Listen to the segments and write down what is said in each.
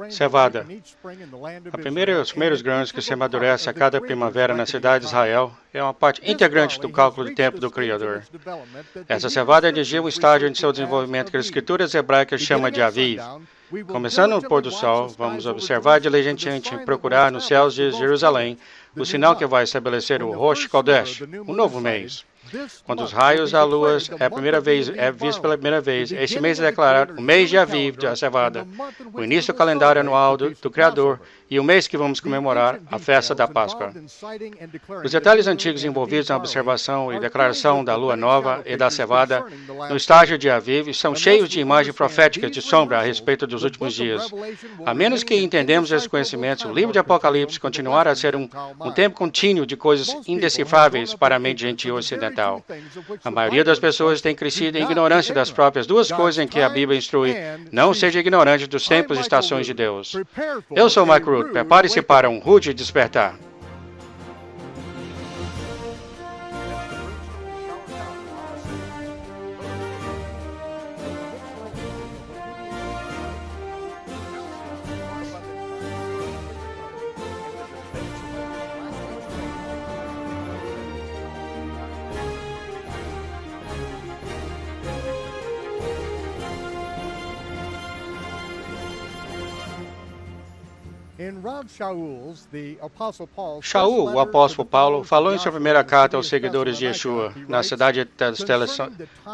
Cevada. Os primeiros grãos que se amadurecem a cada primavera na cidade de Israel é uma parte integrante do cálculo de tempo do Criador. Essa cevada atingiu um estágio em seu desenvolvimento que as escrituras hebraicas chamam de Aviv. Começando no pôr do sol, vamos observar diligentemente e procurar nos céus de Jerusalém o sinal que vai estabelecer o Rosh Kodesh, um novo mês. Quando os raios da lua é visto pela primeira vez, este mês é declarado o mês de Aviv, de Cevada, o início do calendário anual do Criador e o mês que vamos comemorar a festa da Páscoa. Os detalhes antigos envolvidos na observação e declaração da lua nova e da cevada no estágio de Aviv são cheios de imagens proféticas de sombra a respeito dos últimos dias. A menos que entendemos esses conhecimentos, o livro de Apocalipse continuará a ser um tempo contínuo de coisas indecifráveis para a mente gentil ocidental. A maioria das pessoas tem crescido em ignorância das próprias duas coisas em que a Bíblia instrui: não seja ignorante dos tempos e estações de Deus. Eu sou Mike Root. Prepare-se para um rude despertar. Shaul, o apóstolo Paulo, falou em sua primeira carta aos seguidores de Yeshua, na cidade de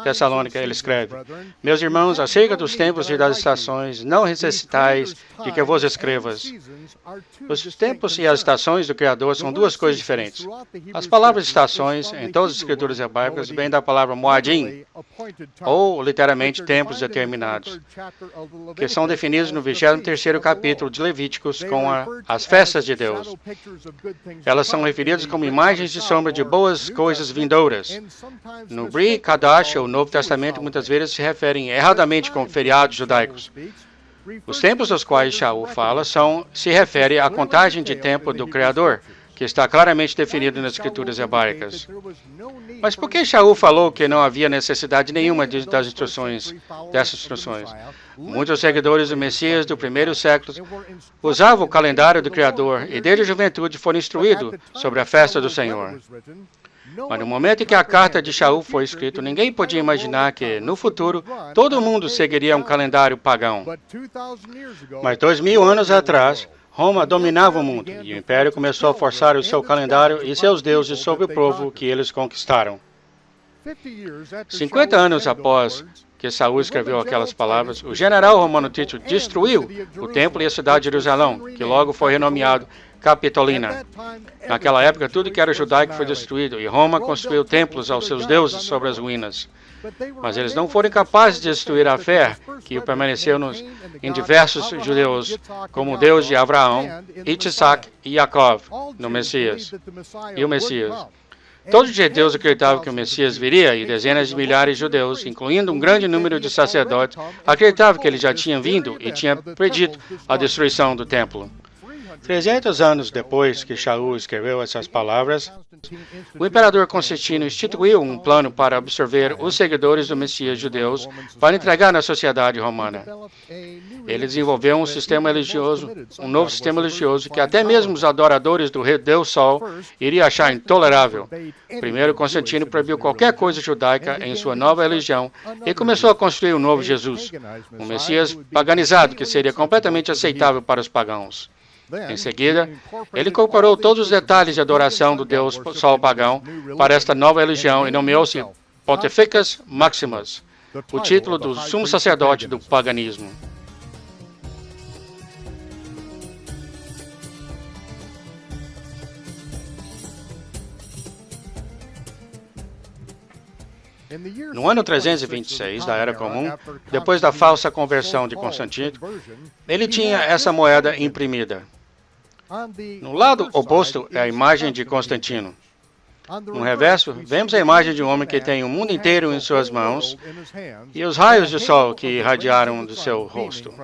Tessalônica. Ele escreve: meus irmãos, acerca dos tempos e das estações, não necessitais de que eu vos escrevas. Os tempos e as estações do Criador são duas coisas diferentes. As palavras estações, em todas as escrituras hebraicas, vêm da palavra moadim, ou literalmente tempos determinados, que são definidos no 23º capítulo de Levíticos com as festas de Deus. Elas são referidas como imagens de sombra de boas coisas vindouras. No Bri Kadash, o Novo Testamento, muitas vezes se referem erradamente como feriados judaicos. Os tempos dos quais Shaul fala se refere à contagem de tempo do Criador, que está claramente definido nas escrituras hebraicas. Mas por que Shaul falou que não havia necessidade nenhuma dessas instruções? Muitos seguidores do Messias do primeiro século usavam o calendário do Criador e desde a juventude foram instruídos sobre a festa do Senhor. Mas no momento em que a carta de Shaul foi escrita, ninguém podia imaginar que, no futuro, todo mundo seguiria um calendário pagão. Mas 2000 anos atrás, Roma dominava o mundo e o Império começou a forçar o seu calendário e seus deuses sobre o povo que eles conquistaram. 50 anos após que Saul escreveu aquelas palavras, o general romano Tito destruiu o templo e a cidade de Jerusalém, que logo foi renomeado Capitolina. Naquela época, tudo que era judaico foi destruído e Roma construiu templos aos seus deuses sobre as ruínas. Mas eles não foram capazes de destruir a fé que permaneceu em diversos judeus, como o Deus de Abraão, Isaac e Jacob, no Messias. E o Messias. Todos os judeus acreditavam que o Messias viria e dezenas de milhares de judeus, incluindo um grande número de sacerdotes, acreditavam que ele já tinha vindo e tinha predito a destruição do templo. 300 anos depois que Shaul escreveu essas palavras, o imperador Constantino instituiu um plano para absorver os seguidores do Messias judeus para entregar na sociedade romana. Ele desenvolveu um novo sistema religioso que até mesmo os adoradores do rei Deus Sol iriam achar intolerável. Primeiro, Constantino proibiu qualquer coisa judaica em sua nova religião e começou a construir um novo Jesus, um Messias paganizado que seria completamente aceitável para os pagãos. Em seguida, ele incorporou todos os detalhes de adoração do Deus Sol pagão para esta nova religião e nomeou-se Pontifex Maximus, o título do sumo sacerdote do paganismo. No ano 326 da Era Comum, depois da falsa conversão de Constantino, ele tinha essa moeda imprimida. No lado oposto é a imagem de Constantino. No reverso, vemos a imagem de um homem que tem o mundo inteiro em suas mãos e os raios de sol que irradiaram do seu rosto.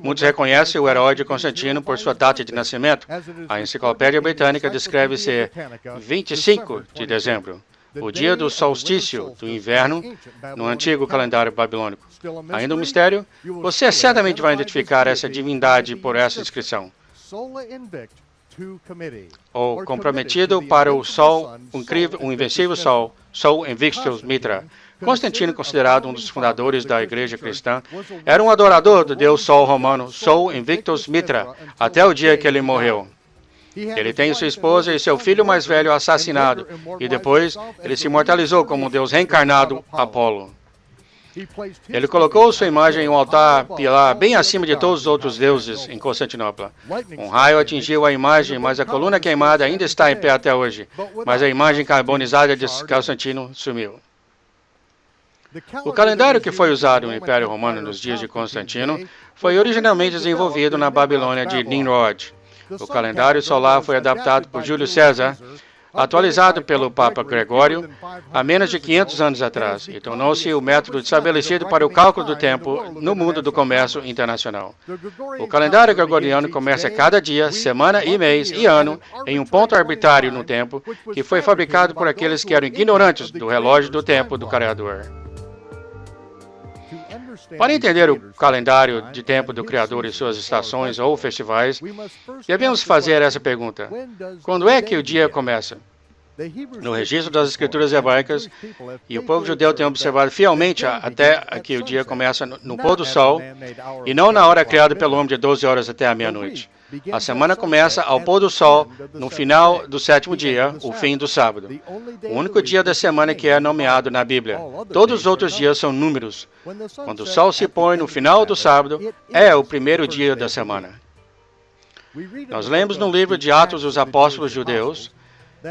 Muitos reconhecem o herói de Constantino por sua data de nascimento. A Enciclopédia Britânica descreve ser 25 de dezembro. o dia do solstício do inverno no antigo calendário babilônico. Ainda um mistério? Você certamente vai identificar essa divindade por essa descrição. Ou comprometido para o Sol, o invencível Sol, Sol Invictus Mitra. Constantino, considerado um dos fundadores da Igreja Cristã, era um adorador do deus Sol romano, Sol Invictus Mitra, até o dia que ele morreu. Ele tem sua esposa e seu filho mais velho assassinado, e depois ele se imortalizou como um deus reencarnado, Apolo. Ele colocou sua imagem em um altar pilar bem acima de todos os outros deuses em Constantinopla. Um raio atingiu a imagem, mas a coluna queimada ainda está em pé até hoje. Mas a imagem carbonizada de Constantino sumiu. O calendário que foi usado no Império Romano nos dias de Constantino foi originalmente desenvolvido na Babilônia de Nimrod. O calendário solar foi adaptado por Júlio César, atualizado pelo Papa Gregório há menos de 500 anos atrás, e tornou-se o método estabelecido para o cálculo do tempo no mundo do comércio internacional. O calendário gregoriano começa cada dia, semana e mês e ano em um ponto arbitrário no tempo que foi fabricado por aqueles que eram ignorantes do relógio do tempo do Criador. Para entender o calendário de tempo do Criador e suas estações ou festivais, devemos fazer essa pergunta: quando é que o dia começa? No registro das escrituras hebraicas, e o povo judeu tem observado fielmente até que o dia começa no pôr do sol, e não na hora criada pelo homem de 12 horas até a meia-noite. A semana começa ao pôr do sol no final do sétimo dia, o fim do sábado. O único dia da semana que é nomeado na Bíblia. Todos os outros dias são números. Quando o sol se põe no final do sábado, é o primeiro dia da semana. Nós lemos no livro de Atos dos Apóstolos Judeus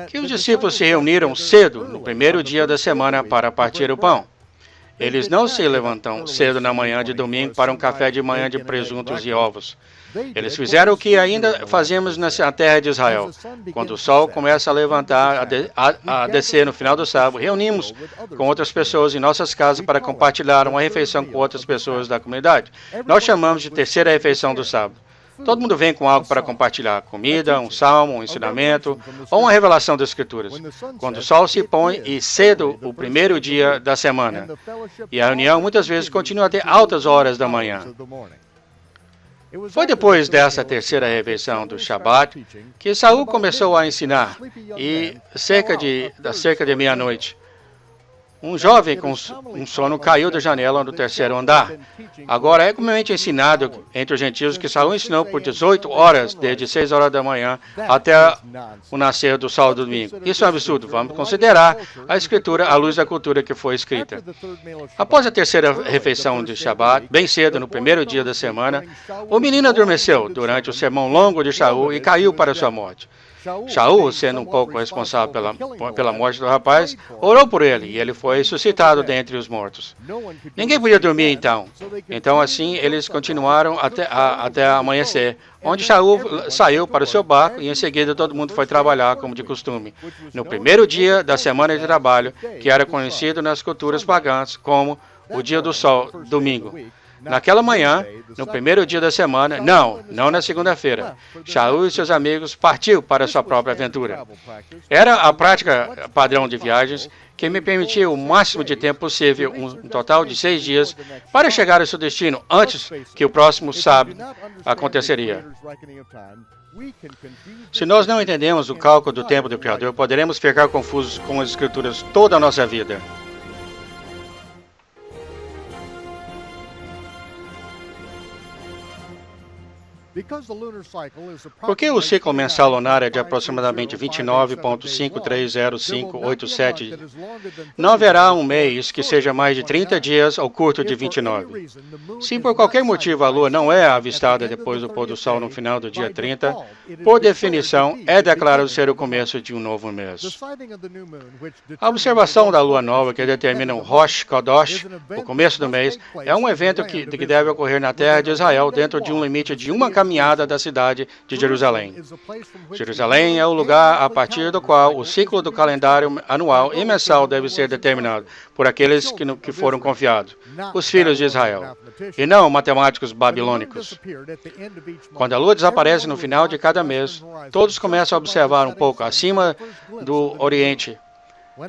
que os discípulos se reuniram cedo no primeiro dia da semana para partir o pão. Eles não se levantam cedo na manhã de domingo para um café de manhã de presuntos e ovos. Eles fizeram o que ainda fazemos na terra de Israel. Quando o sol começa a levantar, a descer no final do sábado, reunimos com outras pessoas em nossas casas para compartilhar uma refeição com outras pessoas da comunidade. Nós chamamos de terceira refeição do sábado. Todo mundo vem com algo para compartilhar, comida, um salmo, um ensinamento ou uma revelação das Escrituras. Quando o sol se põe e cedo o primeiro dia da semana. E a reunião muitas vezes continua até altas horas da manhã. Foi depois dessa terceira refeição do Shabat que Saul começou a ensinar, e cerca de meia-noite, um jovem com um sono caiu da janela do terceiro andar. Agora é comumente ensinado entre os gentios que Saul ensinou por 18 horas, desde 6 horas da manhã até o nascer do sol do domingo. Isso é um absurdo. Vamos considerar a escritura à luz da cultura que foi escrita. Após a terceira refeição de Shabat, bem cedo no primeiro dia da semana, o menino adormeceu durante o sermão longo de Saul e caiu para sua morte. Shaul, sendo um pouco responsável pela morte do rapaz, orou por ele e ele foi ressuscitado dentre os mortos. Ninguém podia dormir então. Então assim eles continuaram até amanhecer, onde Shaul saiu para o seu barco e em seguida todo mundo foi trabalhar como de costume. No primeiro dia da semana de trabalho, que era conhecido nas culturas pagãs como o dia do sol, domingo. Naquela manhã, no primeiro dia da semana, não na segunda-feira, Shaul e seus amigos partiu para sua própria aventura. Era a prática padrão de viagens que me permitia o máximo de tempo possível, um total de 6 dias, para chegar ao seu destino antes que o próximo sábado aconteceria. Se nós não entendemos o cálculo do tempo do Criador, poderemos ficar confusos com as Escrituras toda a nossa vida. Porque o ciclo mensal lunar é de aproximadamente 29,530587, não haverá um mês que seja mais de 30 dias ou curto de 29. Se por qualquer motivo a Lua não é avistada depois do pôr do Sol no final do dia 30, por definição, é declarado ser o começo de um novo mês. A observação da Lua nova, que determina o Rosh Chodesh, o começo do mês, é um evento que deve ocorrer na terra de Israel dentro de um limite de uma caminhada da cidade de Jerusalém. Jerusalém é o lugar a partir do qual o ciclo do calendário anual e mensal deve ser determinado por aqueles que foram confiados, os filhos de Israel, e não matemáticos babilônicos. Quando a lua desaparece no final de cada mês, todos começam a observar um pouco acima do Oriente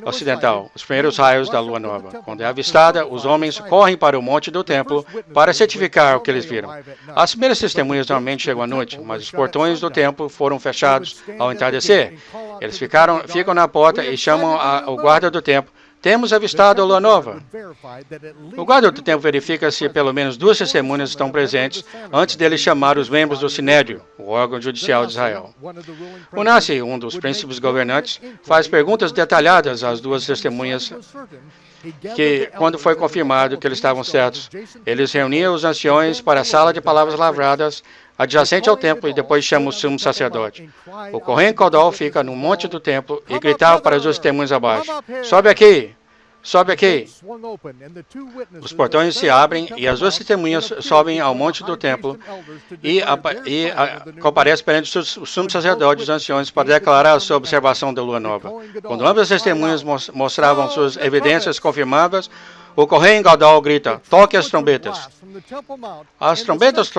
ocidental, os primeiros raios da lua nova. Quando é avistada, os homens correm para o monte do templo para certificar o que eles viram. As primeiras testemunhas normalmente chegam à noite, mas os portões do templo foram fechados ao entardecer. Eles ficam na porta e chamam o guarda do templo. Temos avistado a lua nova. O guarda do templo verifica se pelo menos 2 testemunhas estão presentes antes dele chamar os membros do Sinédrio, o órgão judicial de Israel. Onassi, um dos príncipes governantes, faz perguntas detalhadas às 2 testemunhas que, quando foi confirmado que eles estavam certos, eles reuniam os anciões para a sala de palavras lavradas adjacente ao templo e depois chama o sumo sacerdote. O Kohen Gadol fica no monte do templo e gritava para as 2 testemunhas abaixo: "Sobe aqui! Sobe aqui!" Os portões se abrem e as 2 testemunhas sobem ao monte do templo e comparecem perante os sumos sacerdotes e os anciões para declarar a sua observação da lua nova. Quando ambas as testemunhas mostravam suas evidências confirmadas, o Kohen Gadol grita: "Toque as trombetas." As trombetas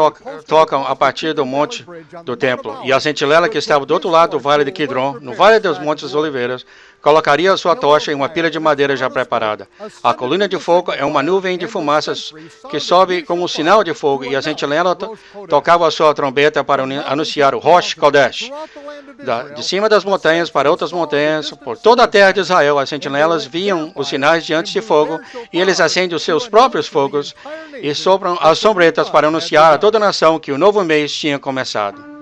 tocam a partir do monte do templo, e a sentinela que estava do outro lado do vale de Kidron, no vale dos Montes Oliveiras, colocaria a sua tocha em uma pilha de madeira já preparada. A coluna de fogo é uma nuvem de fumaças que sobe como um sinal de fogo, e a sentinela tocava a sua trombeta para anunciar o Rosh Kodesh. De cima das montanhas para outras montanhas, por toda a terra de Israel, as sentinelas viam os sinais diante de fogo, e eles acendem os seus próprios fogos e sopram as trombetas para anunciar a toda a nação que o novo mês tinha começado.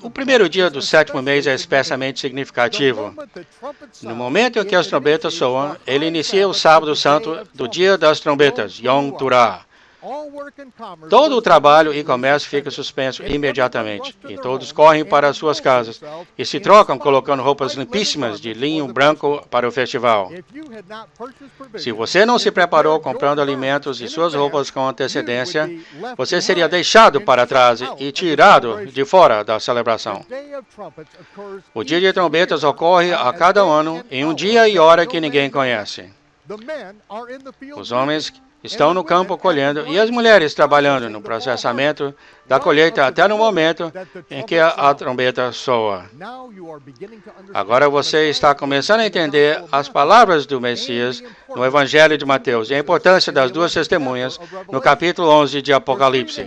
O primeiro dia do 7º mês é especialmente significativo. No momento em que as trombetas soam, ele inicia o sábado santo do dia das trombetas, Yom Teruah. Todo o trabalho e comércio fica suspenso imediatamente, e todos correm para as suas casas e se trocam colocando roupas limpíssimas de linho branco para o festival. Se você não se preparou comprando alimentos e suas roupas com antecedência, você seria deixado para trás e tirado de fora da celebração. O dia de trombetas ocorre a cada ano em um dia e hora que ninguém conhece. Os homens estão no campo colhendo e as mulheres trabalhando no processamento da colheita até no momento em que a trombeta soa. Agora você está começando a entender as palavras do Messias no Evangelho de Mateus e a importância das 2 testemunhas no capítulo 11 de Apocalipse.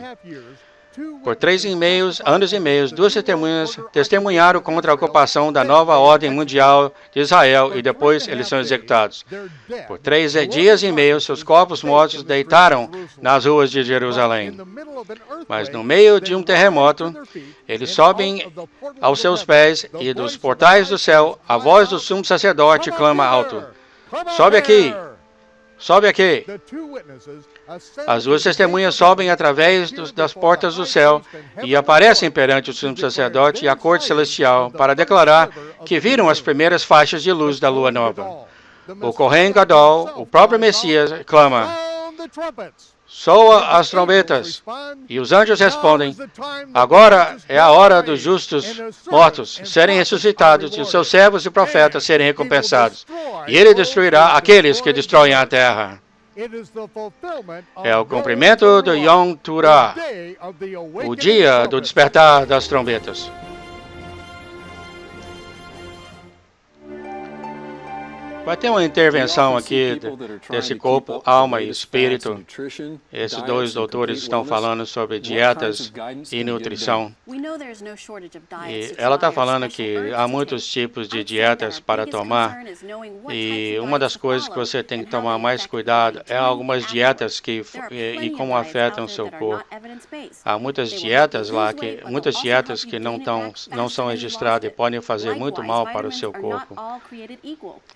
Por 3,5 anos e meio, 2 testemunhas testemunharam contra a ocupação da nova ordem mundial de Israel e depois eles são executados. Por 3 dias e meio, seus corpos mortos deitaram nas ruas de Jerusalém. Mas no meio de um terremoto, eles sobem aos seus pés e dos portais do céu, a voz do sumo sacerdote clama alto: "Sobe aqui! Sobe aqui!" As 2 testemunhas sobem através das portas do céu e aparecem perante o sumo sacerdote e a corte celestial para declarar que viram as primeiras faixas de luz da lua nova. O Kohen Gadol, o próprio Messias, clama: "Soa as trombetas!" E os anjos respondem: "Agora é a hora dos justos mortos serem ressuscitados e os seus servos e profetas serem recompensados. E ele destruirá aqueles que destroem a terra." É o cumprimento do Yom Teruah, o dia do despertar das trombetas. Vai ter uma intervenção aqui desse corpo, alma e espírito. Esses 2 doutores estão falando sobre dietas e nutrição. E ela está falando que há muitos tipos de dietas para tomar. E uma das coisas que você tem que tomar mais cuidado é algumas dietas e como afetam o seu corpo. Há muitas dietas lá que não são registradas e podem fazer muito mal para o seu corpo.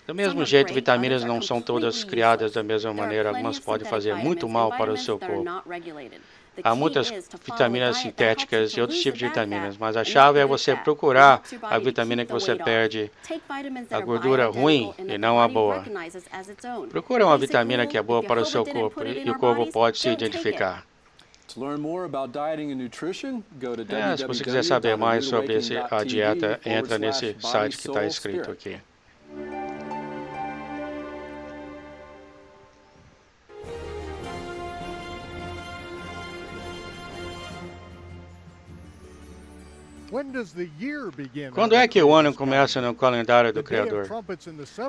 Do mesmo jeito, vitaminas não são todas criadas da mesma maneira. Algumas podem fazer muito mal para o seu corpo. Há muitas vitaminas sintéticas e outros tipos de vitaminas, mas a chave é você procurar a vitamina que você perde, a gordura ruim e não a boa. Procura uma vitamina que é boa para o seu corpo e o corpo pode se identificar. Se você quiser saber mais sobre a dieta, entra nesse site que está escrito aqui. Quando é que o ano começa no calendário do Criador?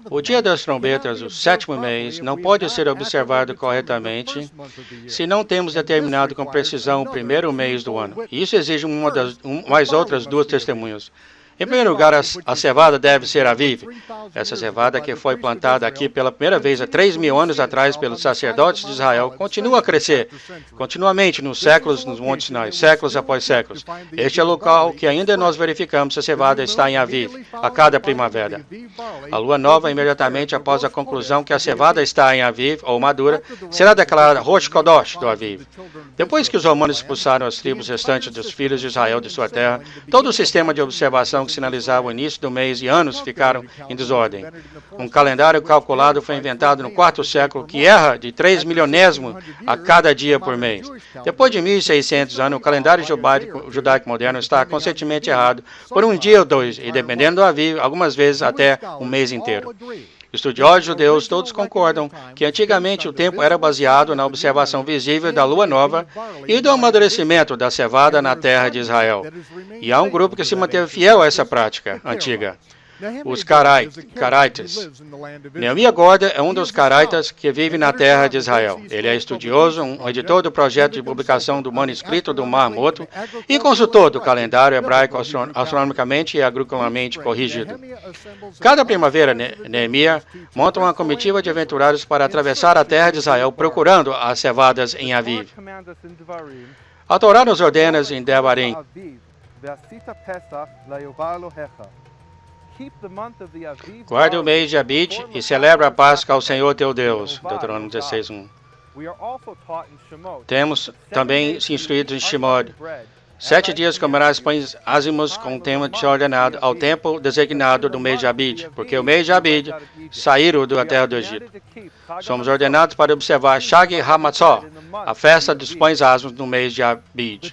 O dia das trombetas, o sétimo mês, não pode ser observado corretamente se não temos determinado com precisão o primeiro mês do ano. Isso exige mais outras duas testemunhas. Em primeiro lugar, a cevada deve ser Aviv. Essa cevada que foi plantada aqui pela primeira vez há 3.000 anos atrás pelos sacerdotes de Israel continua a crescer continuamente nos séculos nos Montes Sinai, séculos após séculos. Este é o local que ainda nós verificamos se a cevada está em Aviv, a cada primavera. A lua nova, imediatamente após a conclusão que a cevada está em Aviv, ou madura, será declarada Rosh Kodosh do Aviv. Depois que os romanos expulsaram as tribos restantes dos filhos de Israel de sua terra, todo o sistema de observação que sinalizava o início do mês e anos ficaram em desordem. Um calendário calculado foi inventado no quarto século que erra de 3 milionésimo a cada dia por mês. Depois de 1.600 anos, o calendário judaico moderno está constantemente errado por um dia ou dois, e dependendo do Aviv, algumas vezes até um mês inteiro. Estudiosos judeus todos concordam que antigamente o tempo era baseado na observação visível da lua nova e do amadurecimento da cevada na terra de Israel. E há um grupo que se manteve fiel a essa prática antiga. Os Caraitas. Neemias Gorda é um dos Caraitas que vive na terra de Israel. Ele é estudioso, um editor do projeto de publicação do manuscrito do Mar Morto e consultor do calendário hebraico astronomicamente e agriculturalmente corrigido. Cada primavera, Neemias monta uma comitiva de aventureiros para atravessar a terra de Israel procurando as cevadas em Aviv. A Torá nos ordena em Devarim: guarde o mês de Abib e celebra a Páscoa ao Senhor teu Deus. Deuteronômio 16:1. Temos também se instruídos em Shemot. 7 dias comerás pães ázimos com o tema de ordenado ao tempo designado do mês de Abib, porque o mês de Abib saíram da terra do Egito. Somos ordenados para observar Shag Hamatzot, a festa dos pães ázimos no mês de Abib.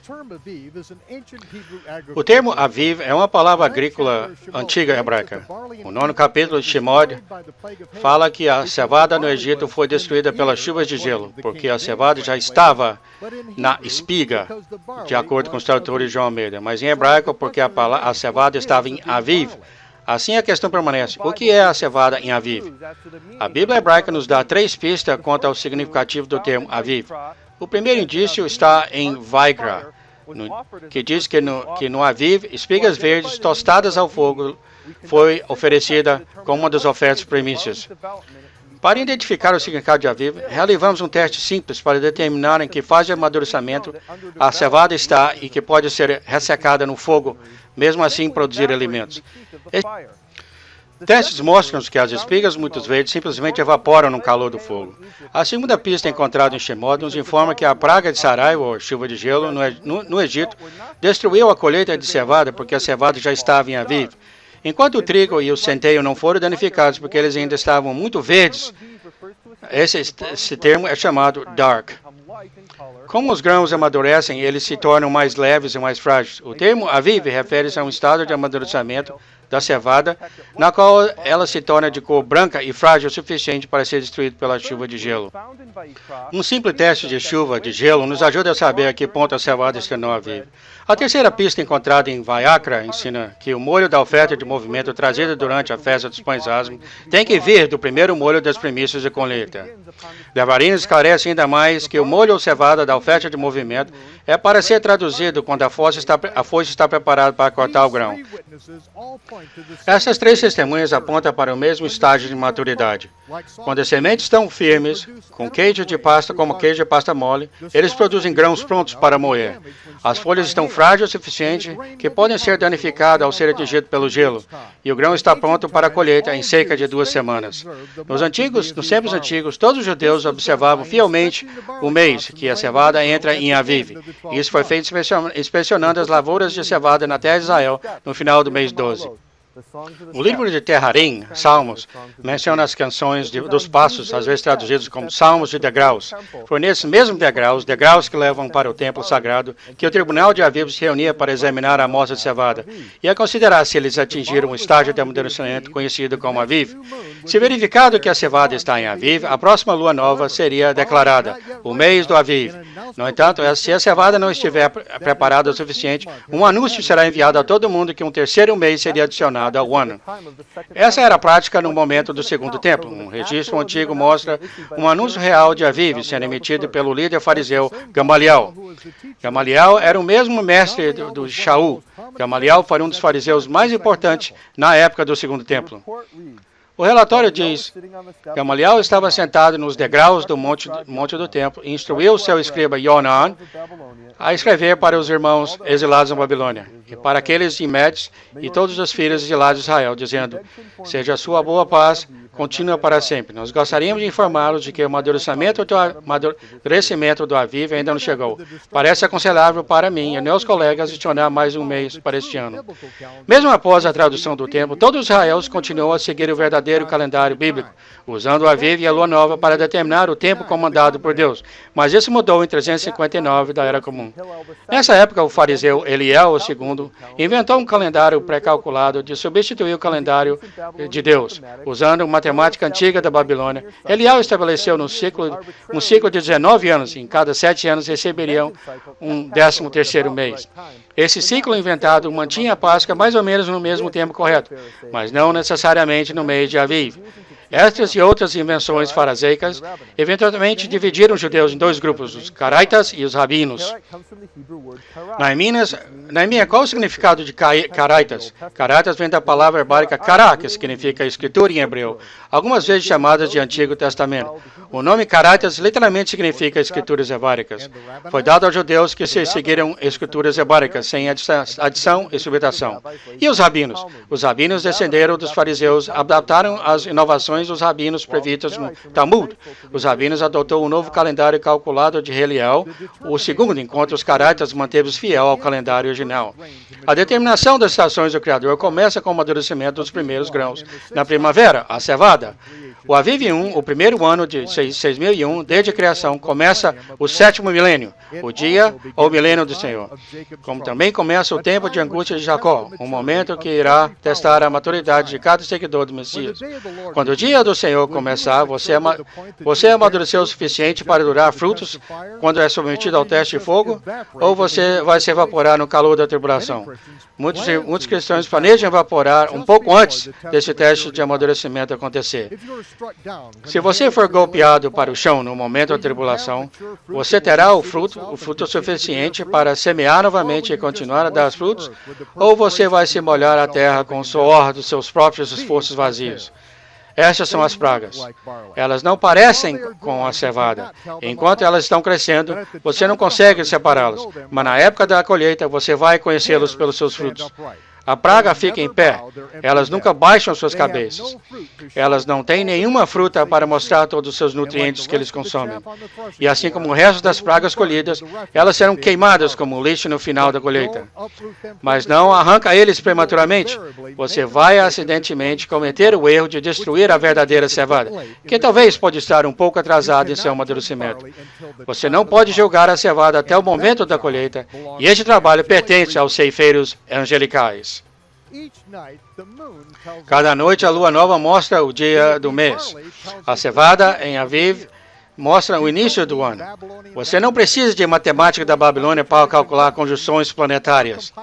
O termo Aviv é uma palavra agrícola antiga hebraica. O 9º capítulo de Shemot fala que a cevada no Egito foi destruída pelas chuvas de gelo, porque a cevada já estava na espiga, de acordo com os tradutores de João Almeida, mas em hebraico porque a cevada estava em Aviv. Assim a questão permanece: o que é a cevada em Aviv? A Bíblia hebraica nos dá 3 pistas quanto ao significativo do termo Aviv. O primeiro indício está em Vaikra, que diz que no Aviv, espigas verdes tostadas ao fogo foi oferecida como uma das ofertas primícias. Para identificar o significado de Aviv, realizamos um teste simples para determinar em que fase de amadurecimento a cevada está e que pode ser ressecada no fogo, mesmo assim produzir alimentos. Testes mostram que as espigas muitas vezes simplesmente evaporam no calor do fogo. A segunda pista encontrada em Shemot nos informa que a praga de Sarai, ou chuva de gelo, no Egito, destruiu a colheita de cevada porque a cevada já estava em Aviv. Enquanto o trigo e o centeio não foram danificados porque eles ainda estavam muito verdes, esse termo é chamado dark. Como os grãos amadurecem, eles se tornam mais leves e mais frágeis. O termo Aviv refere-se a um estado de amadurecimento da cevada, na qual ela se torna de cor branca e frágil o suficiente para ser destruída pela chuva de gelo. Um simples teste de chuva de gelo nos ajuda a saber a que ponto a cevada está no Aviv. A terceira pista encontrada em Vaikra ensina que o molho da oferta de movimento trazida durante a festa dos pães ázimos tem que vir do primeiro molho das primícias de colheita. Devarim esclarece ainda mais que o molho ou cevada da oferta de movimento é para ser traduzido quando a foice está preparada para cortar o grão. Essas 3 testemunhas apontam para o mesmo estágio de maturidade. Quando as sementes estão firmes, com queijo de pasta como queijo de pasta mole, eles produzem grãos prontos para moer. As folhas estão frágeis o suficiente que podem ser danificadas ao ser atingidas pelo gelo, e o grão está pronto para a colheita em cerca de 2 semanas. Nos tempos antigos, todos os judeus observavam fielmente o mês que a cevada entra em Aviv. Isso foi feito inspecionando as lavouras de cevada na terra de Israel no final do mês 12. O livro de Teharim, Salmos, menciona as canções dos passos, às vezes traduzidos como salmos de degraus. Foi nesses mesmos degraus que levam para o templo sagrado, que o tribunal de Aviv se reunia para examinar a amostra de cevada e a considerar se eles atingiram o estágio de amadurecimento conhecido como Aviv. Se verificado que a cevada está em Aviv, a próxima lua nova seria declarada, o mês do Aviv. No entanto, se a cevada não estiver preparada o suficiente, um anúncio será enviado a todo mundo que um terceiro mês seria adicionado ao ano. Essa era a prática no momento do segundo templo. Um registro antigo mostra um anúncio real de Aviv sendo emitido pelo líder fariseu Gamaliel. Gamaliel era o mesmo mestre do Shaul. Gamaliel foi um dos fariseus mais importantes na época do segundo templo. O relatório diz: Gamaliel estava sentado nos degraus do monte do templo e instruiu seu escriba Yonan a escrever para os irmãos exilados na Babilônia e para aqueles de Medes e todos os filhos exilados de Israel, dizendo: seja a sua boa paz contínua para sempre. Nós gostaríamos de informá-los de que o amadurecimento do Aviv ainda não chegou. Parece aconselhável para mim e meus colegas adicionar mais um mês para este ano. Mesmo após a tradução do tempo, todo Israel continuou a seguir o verdadeiro calendário bíblico, usando o Aviv e a Lua Nova para determinar o tempo comandado por Deus. Mas isso mudou em 359 da Era Comum. Nessa época, o fariseu Eliel II inventou um calendário pré-calculado de substituir o calendário de Deus, usando uma matemática antiga da Babilônia. Eliel estabeleceu um ciclo de 19 anos, e em cada 7 anos receberiam um 13º mês. Esse ciclo inventado mantinha a Páscoa mais ou menos no mesmo tempo correto, mas não necessariamente no mês de Aviv. Estas e outras invenções fariseicas eventualmente dividiram os judeus em dois grupos, os caraitas e os rabinos. Naimia, qual o significado de caraitas? Caraitas vem da palavra hebraica kará, que significa escritura em hebreu, algumas vezes chamadas de Antigo Testamento. O nome caraitas literalmente significa escrituras hebraicas. Foi dado aos judeus que se seguiram escrituras hebraicas, sem adição e subtração. E os rabinos? Os rabinos descenderam dos fariseus, adaptaram as inovações dos rabinos previstas no Talmud. Os rabinos adotou o novo calendário calculado de Eliel, o segundo, enquanto os caraitas manteve-se fiel ao calendário original. A determinação das estações do Criador começa com o amadurecimento dos primeiros grãos. Na primavera, a cevada. O Aviv 1, o primeiro ano de 6001, desde a criação, começa o 7º milênio, o dia ou milênio do Senhor. Como também começa o tempo de angústia de Jacó, um momento que irá testar a maturidade de cada seguidor do Messias. Quando o dia do Senhor começar, você amadureceu o suficiente para durar frutos quando é submetido ao teste de fogo, ou você vai se evaporar no calor da tribulação? Muitos cristãos planejam evaporar um pouco antes desse teste de amadurecimento acontecer. Se você for golpeado para o chão no momento da tribulação, você terá o fruto suficiente para semear novamente e continuar a dar frutos, ou você vai se molhar a terra com o suor dos seus próprios esforços vazios? Estas são as pragas. Elas não parecem com a cevada. Enquanto elas estão crescendo, você não consegue separá-las. Mas na época da colheita, você vai conhecê-los pelos seus frutos. A praga fica em pé. Elas nunca baixam suas cabeças. Elas não têm nenhuma fruta para mostrar todos os seus nutrientes que eles consomem. E assim como o resto das pragas colhidas, elas serão queimadas como lixo no final da colheita. Mas não arranca eles prematuramente. Você vai acidentalmente cometer o erro de destruir a verdadeira cevada, que talvez pode estar um pouco atrasada em seu amadurecimento. Você não pode julgar a cevada até o momento da colheita, e este trabalho pertence aos ceifeiros angelicais. Cada noite a lua nova mostra o dia do mês. A cevada em Aviv mostra o início do ano. Você não precisa de matemática da Babilônia para calcular conjunções planetárias,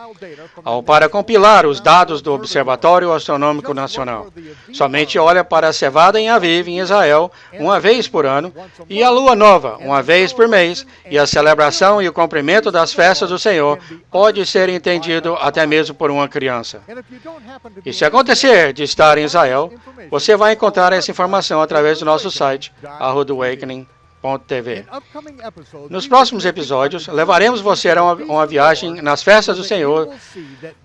ou para compilar os dados do Observatório Astronômico Nacional. Somente olha para a cevada em Aviv, em Israel, uma vez por ano, e a lua nova, uma vez por mês, e a celebração e o cumprimento das festas do Senhor pode ser entendido até mesmo por uma criança. E se acontecer de estar em Israel, você vai encontrar essa informação através do nosso site, AwakeningTV. Nos próximos episódios, levaremos você a uma viagem nas festas do Senhor,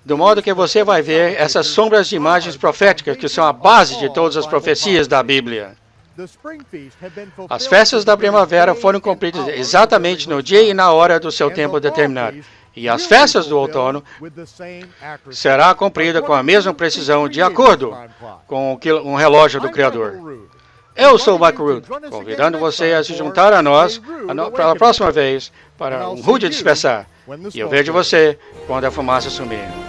do modo que você vai ver essas sombras de imagens proféticas que são a base de todas as profecias da Bíblia. As festas da primavera foram cumpridas exatamente no dia e na hora do seu tempo determinado. E as festas do outono será cumprida com a mesma precisão, de acordo com um relógio do Criador. Eu sou o Mike Root, convidando você a se juntar a nós para a próxima vez, para um rude dispersar. E eu vejo você quando a fumaça sumir.